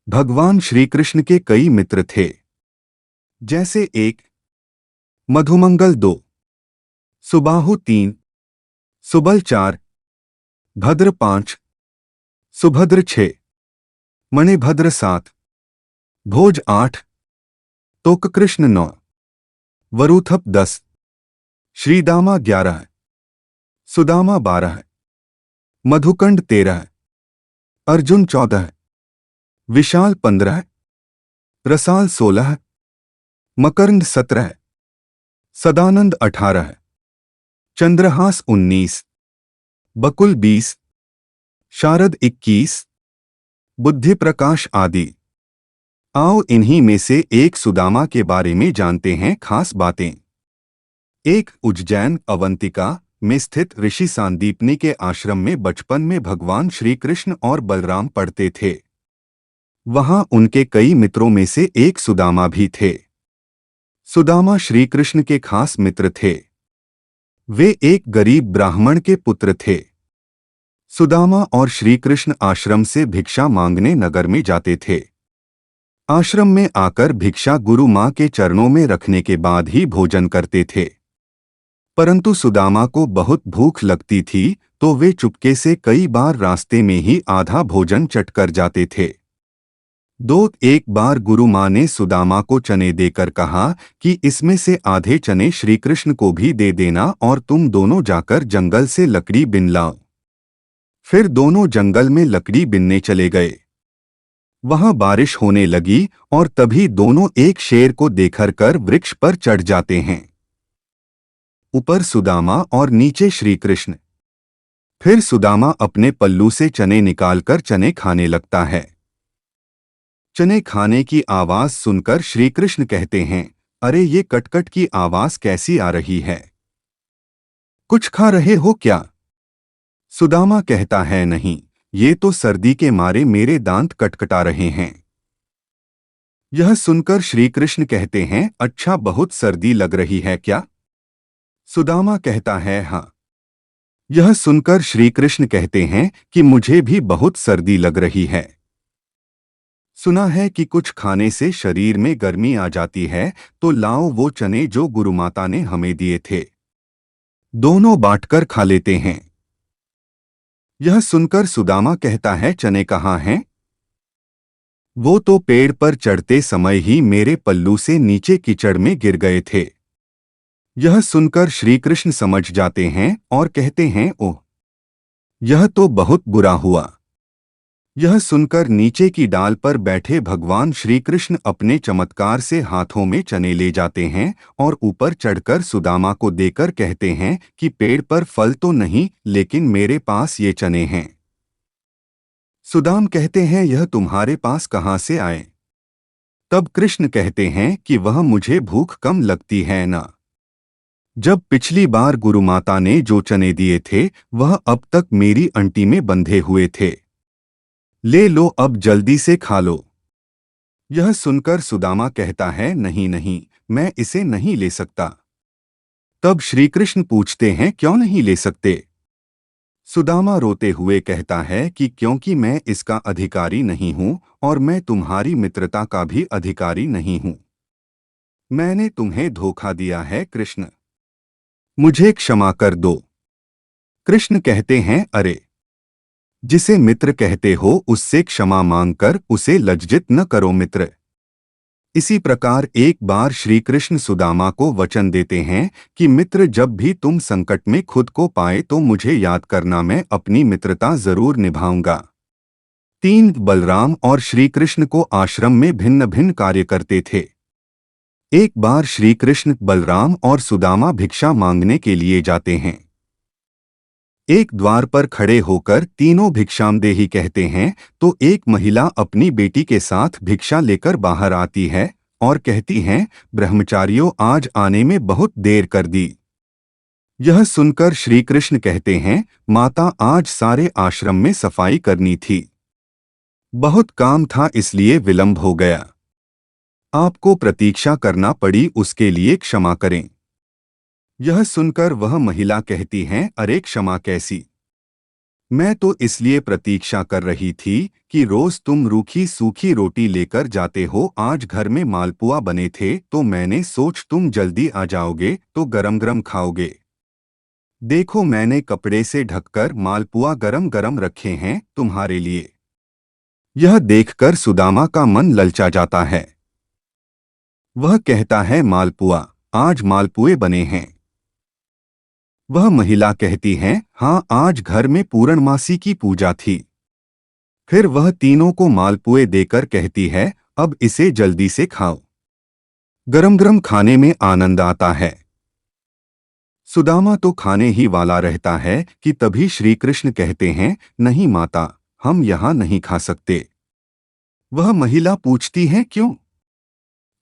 भगवान श्री कृष्ण के कई मित्र थे, जैसे एक मधुमंगल, दो सुबाहु, तीन सुबल, चार भद्र, पांच सुभद्र, छह मणिभद्र, सात भोज, आठ तोककृष्ण, नौ वरूथप, 10 श्रीदामा, 11 सुदामा, 12 मधुकंड, 13 अर्जुन, 14 विशाल, 15 रसाल, 16 मकरंद, 17 सदानंद, 18 चंद्रहास, 19 बकुल, 20 शारद, 21 बुद्धि प्रकाश आदि। आओ इन्हीं में से एक सुदामा के बारे में जानते हैं खास बातें। एक उज्जैन अवंतिका में स्थित ऋषि सांदीपनी के आश्रम में बचपन में भगवान श्री कृष्ण और बलराम पढ़ते थे। वहां उनके कई मित्रों में से एक सुदामा भी थे। सुदामा श्री कृष्ण के खास मित्र थे। वे एक गरीब ब्राह्मण के पुत्र थे। सुदामा और श्री कृष्ण आश्रम से भिक्षा मांगने नगर में जाते थे। आश्रम में आकर भिक्षा गुरु मां के चरणों में रखने के बाद ही भोजन करते थे। परंतु सुदामा को बहुत भूख लगती थी, तो वे चुपके से कई बार रास्ते में ही आधा भोजन चटकर जाते थे। एक बार गुरु मां ने सुदामा को चने देकर कहा कि इसमें से आधे चने श्री कृष्ण को भी दे देना और तुम दोनों जाकर जंगल से लकड़ी बिन लाओ। फिर दोनों जंगल में लकड़ी बिनने चले गए। वहां बारिश होने लगी और तभी दोनों एक शेर को देखकर कर वृक्ष पर चढ़ जाते हैं। ऊपर सुदामा और नीचे श्री कृष्ण। फिर सुदामा अपने पल्लू से चने निकालकर चने खाने लगता है। चने खाने की आवाज सुनकर श्री कृष्ण कहते हैं, अरे ये कटकट की आवाज कैसी आ रही है? कुछ खा रहे हो क्या? सुदामा कहता है, नहीं, ये तो सर्दी के मारे मेरे दांत कटकटा रहे हैं। यह सुनकर श्री कृष्ण कहते हैं, अच्छा, बहुत सर्दी लग रही है क्या? सुदामा कहता है, हाँ। यह सुनकर श्री कृष्ण कहते हैं कि मुझे भी बहुत सर्दी लग रही है। सुना है कि कुछ खाने से शरीर में गर्मी आ जाती है, तो लाओ वो चने जो गुरुमाता ने हमें दिए थे, दोनों बांटकर खा लेते हैं। यह सुनकर सुदामा कहता है, चने कहाँ हैं? वो तो पेड़ पर चढ़ते समय ही मेरे पल्लू से नीचे कीचड़ में गिर गए थे। यह सुनकर श्री कृष्ण समझ जाते हैं और कहते हैं, ओह, यह तो बहुत बुरा हुआ। यह सुनकर नीचे की डाल पर बैठे भगवान श्री कृष्ण अपने चमत्कार से हाथों में चने ले जाते हैं और ऊपर चढ़कर सुदामा को देकर कहते हैं कि पेड़ पर फल तो नहीं, लेकिन मेरे पास ये चने हैं। सुदाम कहते हैं, यह तुम्हारे पास कहाँ से आए? तब कृष्ण कहते हैं कि वह मुझे भूख कम लगती है ना। जब पिछली बार गुरुमाता ने जो चने दिए थे वह अब तक मेरी अंटी में बंधे हुए थे। ले लो, अब जल्दी से खा लो। यह सुनकर सुदामा कहता है, नहीं नहीं, मैं इसे नहीं ले सकता। तब श्री कृष्ण पूछते हैं, क्यों नहीं ले सकते? सुदामा रोते हुए कहता है कि क्योंकि मैं इसका अधिकारी नहीं हूं और मैं तुम्हारी मित्रता का भी अधिकारी नहीं हूं। मैंने तुम्हें धोखा दिया है कृष्ण, मुझे क्षमा कर दो। कृष्ण कहते हैं, अरे, जिसे मित्र कहते हो उससे क्षमा मांगकर उसे लज्जित न करो मित्र। इसी प्रकार एक बार श्री कृष्ण सुदामा को वचन देते हैं कि मित्र, जब भी तुम संकट में खुद को पाए तो मुझे याद करना, मैं अपनी मित्रता जरूर निभाऊंगा। बलराम और श्री कृष्ण को आश्रम में भिन्न भिन्न कार्य करते थे। एक बार श्री कृष्ण, बलराम और सुदामा भिक्षा मांगने के लिए जाते हैं। एक द्वार पर खड़े होकर तीनों भिक्षामदेही कहते हैं, तो एक महिला अपनी बेटी के साथ भिक्षा लेकर बाहर आती है और कहती हैं, ब्रह्मचारियों, आज आने में बहुत देर कर दी। यह सुनकर श्री कृष्ण कहते हैं, माता, आज सारे आश्रम में सफाई करनी थी, बहुत काम था, इसलिए विलंब हो गया। आपको प्रतीक्षा करना पड़ी, उसके लिए क्षमा करें। यह सुनकर वह महिला कहती हैं, अरे, क्षमा कैसी? मैं तो इसलिए प्रतीक्षा कर रही थी कि रोज तुम रूखी सूखी रोटी लेकर जाते हो। आज घर में मालपुआ बने थे तो मैंने सोच तुम जल्दी आ जाओगे तो गरम गरम खाओगे। देखो मैंने कपड़े से ढककर मालपुआ गरम गरम रखे हैं तुम्हारे लिए। यह देखकर सुदामा का मन ललचा जाता है। वह कहता है मालपुआ, आज मालपुए बने हैं। वह महिला कहती है हाँ, आज घर में पूर्णमासी की पूजा थी। फिर वह तीनों को मालपुए देकर कहती है अब इसे जल्दी से खाओ। गरम गरम खाने में आनंद आता है। सुदामा तो खाने ही वाला रहता है कि तभी श्री कृष्ण कहते हैं नहीं माता, हम यहाँ नहीं खा सकते। वह महिला पूछती है क्यों?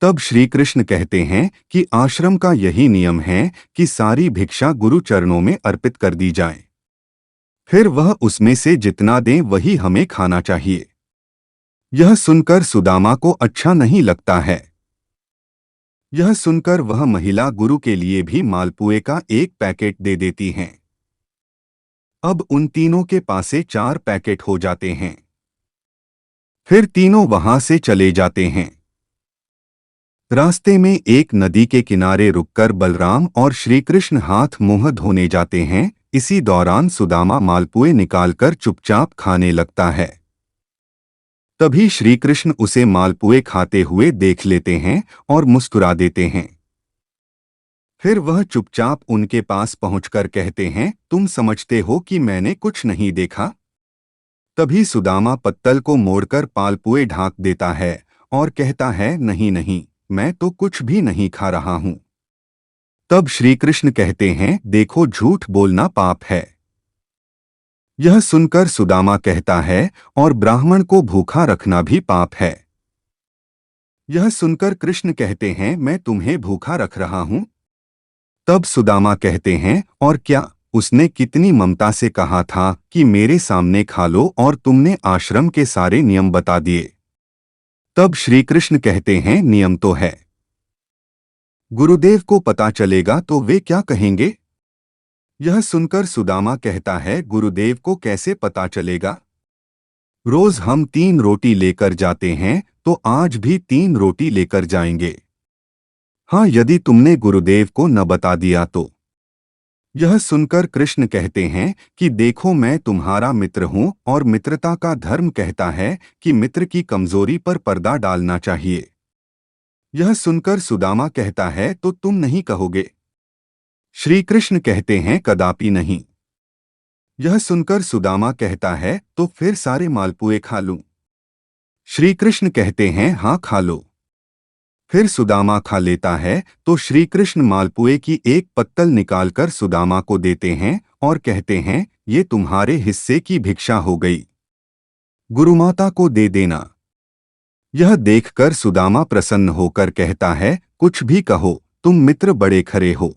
तब श्री कृष्ण कहते हैं कि आश्रम का यही नियम है कि सारी भिक्षा गुरु चरणों में अर्पित कर दी जाए, फिर वह उसमें से जितना दें वही हमें खाना चाहिए। यह सुनकर सुदामा को अच्छा नहीं लगता है। यह सुनकर वह महिला गुरु के लिए भी मालपुए का एक पैकेट दे देती हैं। अब उन तीनों के पासे 4 पैकेट हो जाते हैं। फिर तीनों वहां से चले जाते हैं। रास्ते में एक नदी के किनारे रुककर बलराम और श्रीकृष्ण हाथ मुंह धोने जाते हैं। इसी दौरान सुदामा मालपुए निकालकर चुपचाप खाने लगता है। तभी श्रीकृष्ण उसे मालपुए खाते हुए देख लेते हैं और मुस्कुरा देते हैं। फिर वह चुपचाप उनके पास पहुंचकर कहते हैं तुम समझते हो कि मैंने कुछ नहीं देखा? तभी सुदामा पत्तल को मोड़कर मालपुए ढांक देता है और कहता है नहीं नहीं, मैं तो कुछ भी नहीं खा रहा हूं। तब श्रीकृष्ण कहते हैं देखो झूठ बोलना पाप है। यह सुनकर सुदामा कहता है और ब्राह्मण को भूखा रखना भी पाप है। यह सुनकर कृष्ण कहते हैं मैं तुम्हें भूखा रख रहा हूं। तब सुदामा कहते हैं और क्या, उसने कितनी ममता से कहा था कि मेरे सामने खा लो और तुमने आश्रम के सारे नियम बता दिए। तब श्रीकृष्ण कहते हैं नियम तो है, गुरुदेव को पता चलेगा तो वे क्या कहेंगे? यह सुनकर सुदामा कहता है गुरुदेव को कैसे पता चलेगा? रोज हम 3 रोटी लेकर जाते हैं तो आज भी 3 रोटी लेकर जाएंगे। हाँ, यदि तुमने गुरुदेव को न बता दिया तो। यह सुनकर कृष्ण कहते हैं कि देखो मैं तुम्हारा मित्र हूं और मित्रता का धर्म कहता है कि मित्र की कमजोरी पर पर्दा डालना चाहिए। यह सुनकर सुदामा कहता है तो तुम नहीं कहोगे? श्री कृष्ण कहते हैं कदापि नहीं। यह सुनकर सुदामा कहता है तो फिर सारे मालपुए खा लूं? श्री कृष्ण कहते हैं हाँ खा लो। फिर सुदामा खा लेता है तो श्री कृष्ण मालपुए की एक पत्तल निकालकर सुदामा को देते हैं और कहते हैं ये तुम्हारे हिस्से की भिक्षा हो गई, गुरुमाता को दे देना। यह देखकर सुदामा प्रसन्न होकर कहता है कुछ भी कहो, तुम मित्र बड़े खरे हो।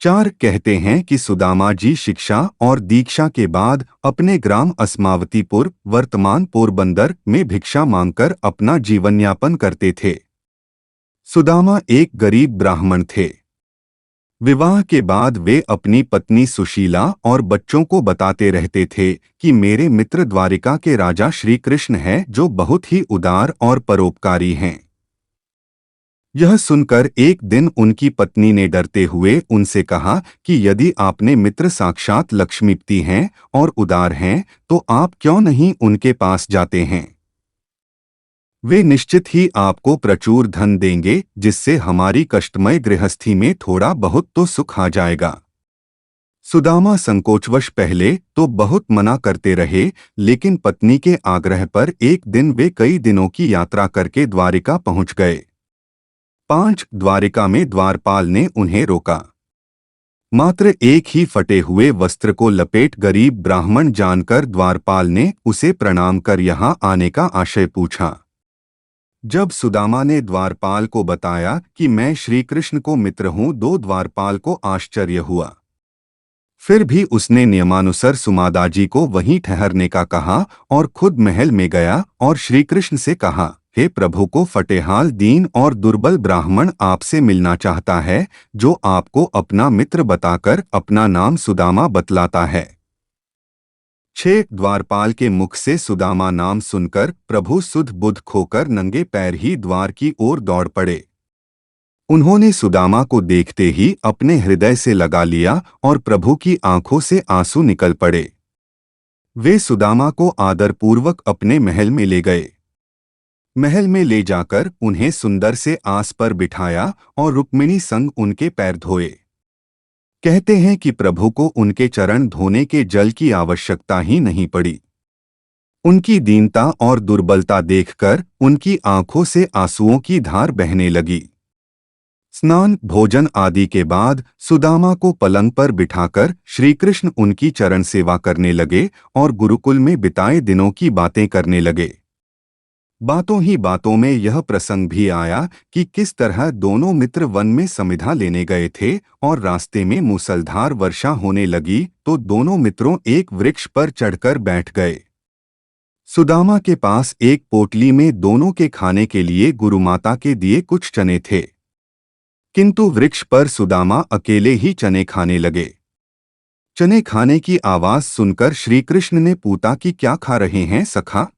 4 कहते हैं कि सुदामा जी शिक्षा और दीक्षा के बाद अपने ग्राम अस्मावतीपुर वर्तमान पोरबंदर में भिक्षा मांगकर अपना जीवनयापन करते थे। सुदामा एक गरीब ब्राह्मण थे। विवाह के बाद वे अपनी पत्नी सुशीला और बच्चों को बताते रहते थे कि मेरे मित्र द्वारिका के राजा श्री कृष्ण हैं जो बहुत ही उदार और परोपकारी हैं। यह सुनकर एक दिन उनकी पत्नी ने डरते हुए उनसे कहा कि यदि आपने मित्र साक्षात लक्ष्मीपति हैं और उदार हैं तो आप क्यों नहीं उनके पास जाते हैं? वे निश्चित ही आपको प्रचुर धन देंगे जिससे हमारी कष्टमय गृहस्थी में थोड़ा बहुत तो सुख आ जाएगा। सुदामा संकोचवश पहले तो बहुत मना करते रहे, लेकिन पत्नी के आग्रह पर एक दिन वे कई दिनों की यात्रा करके द्वारिका पहुंच गए। 5 द्वारिका में द्वारपाल ने उन्हें रोका। मात्र एक ही फटे हुए वस्त्र को लपेट गरीब ब्राह्मण जानकर द्वारपाल ने उसे प्रणाम कर यहाँ आने का आशय पूछा। जब सुदामा ने द्वारपाल को बताया कि मैं श्रीकृष्ण को मित्र हूं, दो द्वारपाल को आश्चर्य हुआ। फिर भी उसने नियमानुसार सुमादाजी को वहीं ठहरने का कहा और खुद महल में गया और श्रीकृष्ण से कहा, हे प्रभु, को फटेहाल दीन और दुर्बल ब्राह्मण आपसे मिलना चाहता है जो आपको अपना मित्र बताकर अपना नाम सुदामा बतलाता है। 6 द्वारपाल के मुख से सुदामा नाम सुनकर प्रभु सुध बुध खोकर नंगे पैर ही द्वार की ओर दौड़ पड़े। उन्होंने सुदामा को देखते ही अपने हृदय से लगा लिया और प्रभु की आंखों से आंसू निकल पड़े। वे सुदामा को आदरपूर्वक अपने महल में ले गए। महल में ले जाकर उन्हें सुंदर से आस पर बिठाया और रुक्मिणी संग उनके पैर धोए। कहते हैं कि प्रभु को उनके चरण धोने के जल की आवश्यकता ही नहीं पड़ी। उनकी दीनता और दुर्बलता देखकर उनकी आंखों से आंसुओं की धार बहने लगी। स्नान भोजन आदि के बाद सुदामा को पलंग पर बिठाकर श्रीकृष्ण उनकी चरण सेवा करने लगे और गुरुकुल में बिताए दिनों की बातें करने लगे। बातों ही बातों में यह प्रसंग भी आया कि किस तरह दोनों मित्र वन में समिधा लेने गए थे और रास्ते में मूसलधार वर्षा होने लगी तो दोनों मित्रों एक वृक्ष पर चढ़कर बैठ गए। सुदामा के पास एक पोटली में दोनों के खाने के लिए गुरुमाता के दिए कुछ चने थे, किंतु वृक्ष पर सुदामा अकेले ही चने खाने लगे। चने खाने की आवाज सुनकर श्रीकृष्ण ने पूछा कि क्या खा रहे हैं सखा?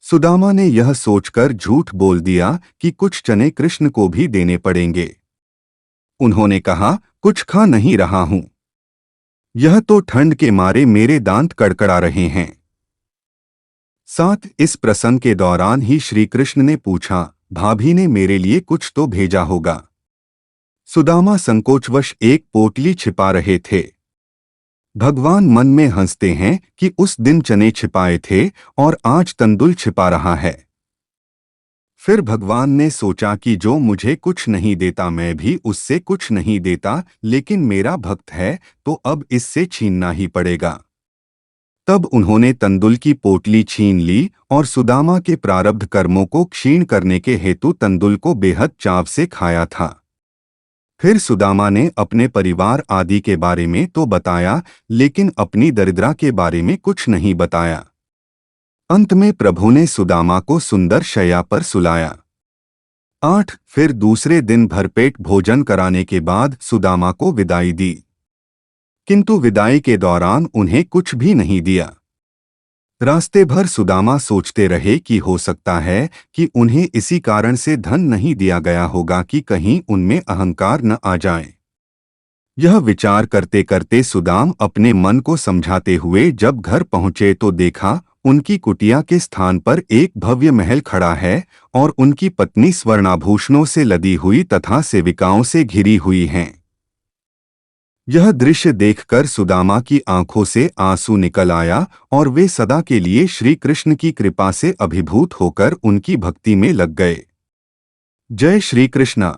सुदामा ने यह सोचकर झूठ बोल दिया कि कुछ चने कृष्ण को भी देने पड़ेंगे। उन्होंने कहा, कुछ खा नहीं रहा हूं, यह तो ठंड के मारे मेरे दांत कड़कड़ा रहे हैं। साथ इस प्रसंग के दौरान ही श्रीकृष्ण ने पूछा, भाभी ने मेरे लिए कुछ तो भेजा होगा। सुदामा संकोचवश एक पोटली छिपा रहे थे। भगवान मन में हंसते हैं कि उस दिन चने छिपाए थे और आज तंदुल छिपा रहा है। फिर भगवान ने सोचा कि जो मुझे कुछ नहीं देता मैं भी उससे कुछ नहीं देता, लेकिन मेरा भक्त है तो अब इससे छीनना ही पड़ेगा। तब उन्होंने तंदुल की पोटली छीन ली और सुदामा के प्रारब्ध कर्मों को क्षीण करने के हेतु तंदुल को बेहद चाव से खाया था। फिर सुदामा ने अपने परिवार आदि के बारे में तो बताया, लेकिन अपनी दरिद्रता के बारे में कुछ नहीं बताया। अंत में प्रभु ने सुदामा को सुंदर शैया पर सुलाया। 8 फिर दूसरे दिन भरपेट भोजन कराने के बाद सुदामा को विदाई दी, किंतु विदाई के दौरान उन्हें कुछ भी नहीं दिया। रास्ते भर सुदामा सोचते रहे कि हो सकता है कि उन्हें इसी कारण से धन नहीं दिया गया होगा कि कहीं उनमें अहंकार न आ जाए। यह विचार करते करते सुदाम अपने मन को समझाते हुए जब घर पहुंचे तो देखा उनकी कुटिया के स्थान पर एक भव्य महल खड़ा है और उनकी पत्नी स्वर्णाभूषणों से लदी हुई तथा सेविकाओं से घिरी हुई हैं। यह दृश्य देखकर सुदामा की आंखों से आंसू निकल आया और वे सदा के लिए श्री कृष्ण की कृपा से अभिभूत होकर उनकी भक्ति में लग गए। जय श्री कृष्ण।